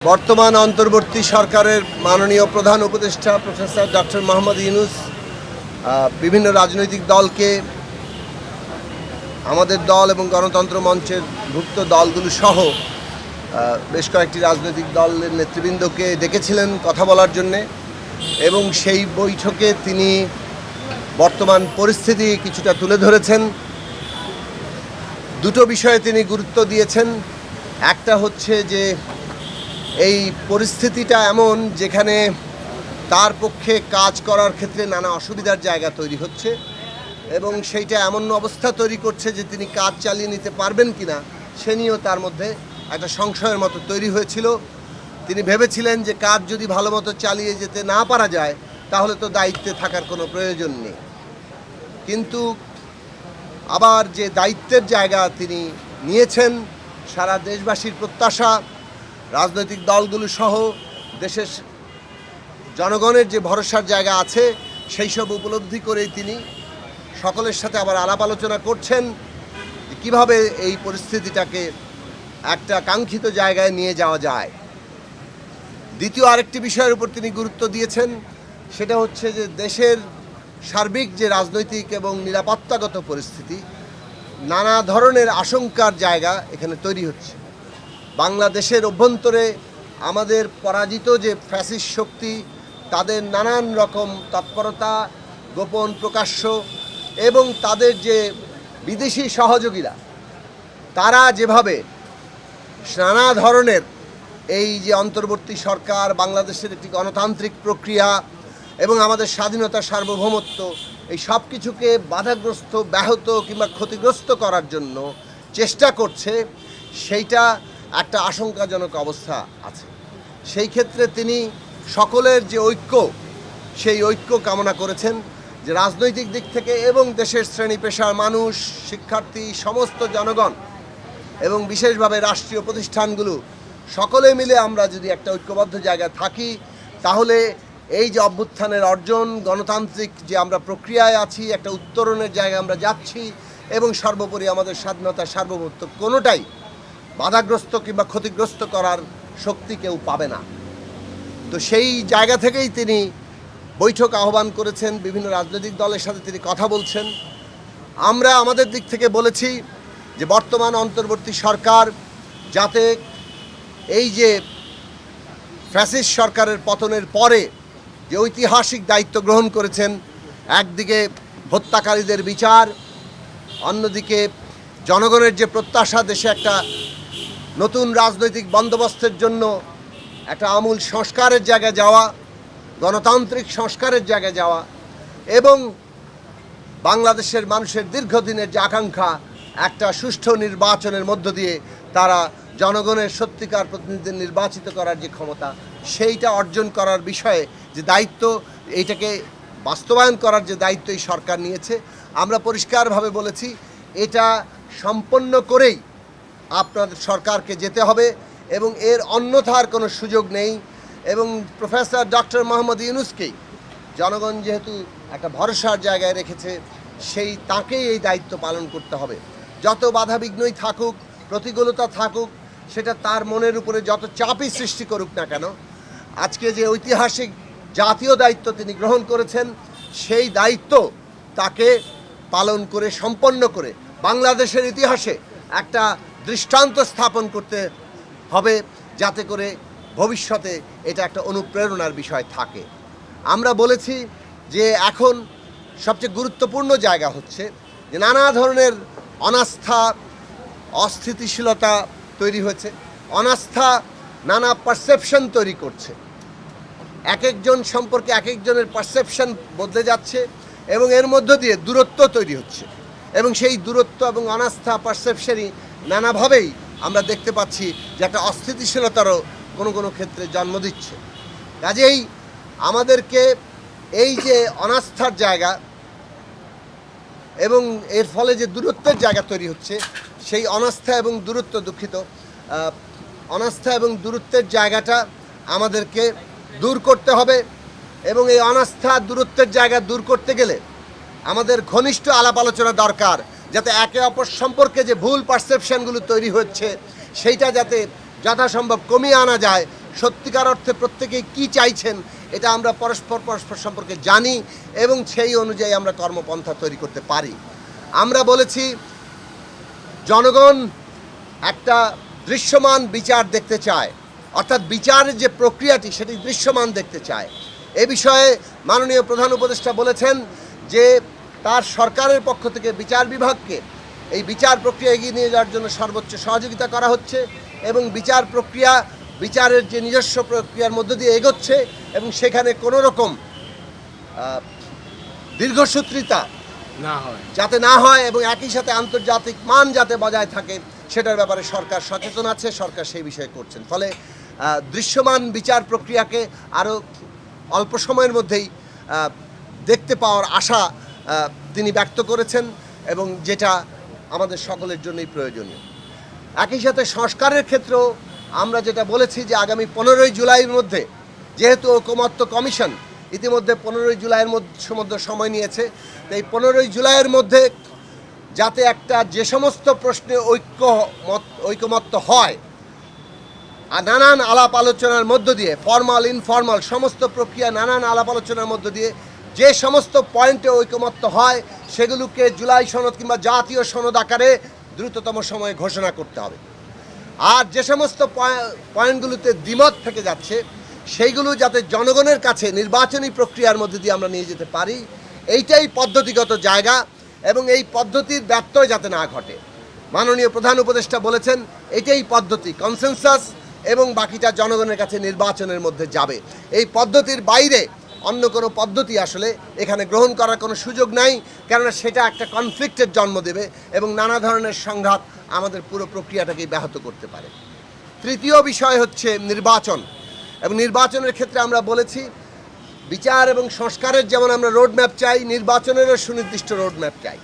বর্তমান অন্তর্বর্তী সরকারের মাননীয় প্রধান উপদেষ্টা প্রফেসর ডক্টর মোহাম্মদ ইউনূস বিভিন্ন রাজনৈতিক দলকে আমাদের দল এবং গণতন্ত্র মঞ্চের ভুক্ত দলগুলো সহ বেশ কয়েকটি রাজনৈতিক দলের নেতৃবৃন্দকে ডেকেছিলেন কথা বলার জন্যে এবং সেই বৈঠকে তিনি বর্তমান পরিস্থিতি কিছুটা তুলে ধরেছেন। দুটো বিষয়ে তিনি গুরুত্ব দিয়েছেন। একটা হচ্ছে যে এই পরিস্থিতিটা এমন যেখানে তার পক্ষে কাজ করার ক্ষেত্রে নানা অসুবিধার জায়গা তৈরি হচ্ছে এবং সেইটা এমন অবস্থা তৈরি করছে যে তিনি কাজ চালিয়ে নিতে পারবেন কিনা সে নিয়েও তার মধ্যে একটা সংশয়ের মতো তৈরি হয়েছিল। তিনি ভেবেছিলেন যে কাজ যদি ভালো মতো চালিয়ে যেতে না পারা যায় তাহলে তো দায়িত্বে থাকার কোনো প্রয়োজন নেই, কিন্তু আবার যে দায়িত্বের জায়গা তিনি নিয়েছেন, সারা দেশবাসীর প্রত্যাশা, রাজনৈতিক দলগুলো সহ দেশের জনগণের যে ভরসার জায়গা আছে সেই সব উপলব্ধি করেই তিনি সকলের সাথে আবার আলাপ আলোচনা করছেন কিভাবে এই পরিস্থিতিটাকে একটা কাঙ্ক্ষিত জায়গায় নিয়ে যাওয়া যায়। দ্বিতীয় আরেকটি বিষয়ের উপর তিনি গুরুত্ব দিয়েছেন, সেটা হচ্ছে যে দেশের সার্বিক যে রাজনৈতিক এবং নিরাপত্তাগত পরিস্থিতি, নানা ধরনের আশঙ্কার জায়গা এখানে তৈরি হচ্ছে। বাংলাদেশের অভ্যন্তরে আমাদের পরাজিত যে ফ্যাসিস্ট শক্তি, তাদের নানান রকম তৎপরতা, গোপন প্রকাশ্য এবং তাদের যে বিদেশি সহযোগীরা, তারা যেভাবে নানা ধরনের এই যে অন্তর্বর্তী সরকার, বাংলাদেশের একটি গণতান্ত্রিক প্রক্রিয়া এবং আমাদের স্বাধীনতা, সার্বভৌমত্ব, এই সব কিছুকে বাধাগ্রস্ত, ব্যাহত কিংবা ক্ষতিগ্রস্ত করার জন্য চেষ্টা করছে, সেইটা একটা আশঙ্কাজনক অবস্থা আছে। সেই ক্ষেত্রে তিনি সকলের যে ঐক্য, সেই ঐক্য কামনা করেছেন, যে রাজনৈতিক দিক থেকে এবং দেশের শ্রেণী পেশার মানুষ, শিক্ষার্থী, সমস্ত জনগণ এবং বিশেষভাবে রাষ্ট্রীয় প্রতিষ্ঠানগুলো সকলে মিলে আমরা যদি একটা ঐক্যবদ্ধ জায়গায় থাকি, তাহলে এই যে অভ্যুত্থানের অর্জন, গণতান্ত্রিক যে আমরা প্রক্রিয়ায় আছি, একটা উত্তরণের জায়গায় আমরা যাচ্ছি এবং সর্বোপরি আমাদের স্বাধীনতা, সার্বভৌমত্ব কোনোটাই বাধাগ্রস্ত কিংবা ক্ষতিগ্রস্ত করার শক্তি কেউ পাবে না। তো সেই জায়গা থেকেই তিনি বৈঠক আহ্বান করেছেন, বিভিন্ন রাজনৈতিক দলের সাথে তিনি কথা বলছেন। আমরা আমাদের দিক থেকে বলেছি যে বর্তমান অন্তর্বর্তী সরকার যাতে এই যে ফ্যাসিস্ট সরকারের পতনের পরে যে ঐতিহাসিক দায়িত্ব গ্রহণ করেছেন, একদিকে হত্যাকারীদের বিচার, অন্যদিকে জনগণের যে প্রত্যাশা, দেশে একটা নতুন রাজনৈতিক বন্দোবস্তের জন্য একটা আমূল সংস্কারের জায়গায় যাওয়া, গণতান্ত্রিক সংস্কারের জায়গায় যাওয়া এবং বাংলাদেশের মানুষের দীর্ঘদিনের যে আকাঙ্ক্ষা, একটা সুষ্ঠু নির্বাচনের মধ্য দিয়ে তারা জনগণের সত্যিকার প্রতিনিধি নির্বাচিত করার যে ক্ষমতা, সেইটা অর্জন করার বিষয়ে যে দায়িত্ব, এইটাকে বাস্তবায়ন করার যে দায়িত্ব এই সরকার নিয়েছে, আমরা পরিষ্কারভাবে বলেছি এটা সম্পন্ন করেই আপনাদের সরকারকে যেতে হবে এবং এর অন্যথার কোনো সুযোগ নেই। এবং প্রফেসর ডক্টর মোহাম্মদ ইউনূসকেই জনগণ যেহেতু একটা ভরসার জায়গায় রেখেছে, সেই তাকেই এই দায়িত্ব পালন করতে হবে। যত বাধাবিঘ্নই থাকুক, প্রতিকূলতা থাকুক, সেটা তার মনের উপরে যত চাপই সৃষ্টি করুক না কেন, আজকে যে ঐতিহাসিক জাতীয় দায়িত্ব তিনি গ্রহণ করেছেন, সেই দায়িত্ব তাকে পালন করে, সম্পন্ন করে বাংলাদেশের ইতিহাসে একটা দৃষ্টান্ত স্থাপন করতে হবে, যাতে করে ভবিষ্যতে এটা একটা অনুপ্রেরণার বিষয় থাকে। আমরা বলেছি যে এখন সবচেয়ে গুরুত্বপূর্ণ জায়গা হচ্ছে যে নানা ধরনের অনাস্থা, অস্থিতিশীলতা তৈরি হয়েছে, অনাস্থা নানা পারসেপশন তৈরি করছে, এক একজন সম্পর্কে এক একজনের পারসেপশন বদলে যাচ্ছে এবং এর মধ্য দিয়ে দূরত্ব তৈরি হচ্ছে এবং সেই দূরত্ব এবং অনাস্থা, পারসেপশনই নানাভাবেই আমরা দেখতে পাচ্ছি যে একটা অস্থিতিশীলতারও কোনো কোনো ক্ষেত্রে জন্ম দিচ্ছে। কাজেই আমাদেরকে এই যে অনাস্থার জায়গা এবং এর ফলে যে দূরত্বের জায়গা তৈরি হচ্ছে, সেই অনাস্থা এবং দূরত্ব, অনাস্থা এবং দূরত্বের জায়গাটা আমাদেরকে দূর করতে হবে এবং এই অনাস্থা, দূরত্বের জায়গা দূর করতে গেলে আমাদের ঘনিষ্ঠ আলাপ আলোচনা দরকার, যাতে একে অপর সম্পর্কে যে ভুল পারসেপশনগুলো তৈরি হচ্ছে সেইটা যাতে যথাসম্ভব কমিয়ে আনা যায় সত্যিকার অর্থে প্রত্যেকেই কী চাইছেন এটা আমরা পরস্পর সম্পর্কে জানি এবং সেই অনুযায়ী আমরা কর্মপন্থা তৈরি করতে পারি। আমরা বলেছি জনগণ একটা দৃশ্যমান বিচার দেখতে চায়, অর্থাৎ বিচারের যে প্রক্রিয়াটি সেটি দৃশ্যমান দেখতে চায়। এ বিষয়ে মাননীয় প্রধান উপদেষ্টা বলেছেন যে তার সরকারের পক্ষ থেকে বিচার বিভাগকে এই বিচার প্রক্রিয়া এগিয়ে নিয়ে যাওয়ার জন্য সর্বোচ্চ সহযোগিতা করা হচ্ছে এবং বিচারের যে নিজস্ব প্রক্রিয়ার মধ্য দিয়ে এগোচ্ছে এবং সেখানে কোনো রকম দীর্ঘসূত্রিতা যাতে না হয় এবং একই সাথে আন্তর্জাতিক মান যাতে বজায় থাকে সেটার ব্যাপারে সরকার সচেতন আছে, সরকার সেই বিষয়ে করছেন। ফলে দৃশ্যমান বিচার প্রক্রিয়াকে আরও অল্প সময়ের মধ্যেই দেখতে পাওয়ার আশা তিনি ব্যক্ত করেছেন এবং যেটা আমাদের সকলের জন্যই প্রয়োজনীয়। একই সাথে সংস্কারের ক্ষেত্রেও আমরা যেটা বলেছি যে আগামী 15ই জুলাইয়ের মধ্যে, যেহেতু ঐকমত্য কমিশন ইতিমধ্যে 15ই জুলাইয়ের মধ্যে সময় নিয়েছে, তাই 15ই জুলাইয়ের মধ্যে যাতে একটা যে সমস্ত প্রশ্নে ঐকমত্য হয় আর নানান আলাপ আলোচনার মধ্য দিয়ে ফর্মাল ইনফর্মাল সমস্ত প্রক্রিয়া নানান আলাপ আলোচনার মধ্য দিয়ে যে সমস্ত পয়েন্টে ঐকমত্য হয় সেগুলোকে জুলাই সনদ কিংবা জাতীয় সনদ আকারে দ্রুততম সময়ে ঘোষণা করতে হবে। আর যে সমস্ত পয়েন্টগুলোতে দ্বিমত থেকে যাচ্ছে সেইগুলো যাতে জনগণের কাছে নির্বাচনী প্রক্রিয়ার মধ্যে দিয়ে আমরা নিয়ে যেতে পারি, এইটাই পদ্ধতিগত জায়গা এবং এই পদ্ধতির ব্যত্যয় যাতে না ঘটে। মাননীয় প্রধান উপদেষ্টা বলেছেন এটাই পদ্ধতি, কনসেনসাস এবং বাকিটা জনগণের কাছে নির্বাচনের মধ্যে যাবে। এই পদ্ধতির বাইরে অন্য কোনো পদ্ধতি আসলে এখানে গ্রহণ করার কোনো সুযোগ নাই, কেননা সেটা একটা কনফ্লিক্টের জন্ম দেবে এবং নানা ধরনের সংঘাত আমাদের পুরো প্রক্রিয়াটাকেই ব্যাহত করতে পারে। তৃতীয় বিষয় হচ্ছে নির্বাচন, এবং নির্বাচনের ক্ষেত্রে আমরা বলেছি বিচার এবং সংস্কারের যেমন আমরা রোডম্যাপ চাই, নির্বাচনেরও সুনির্দিষ্ট রোডম্যাপ চাই।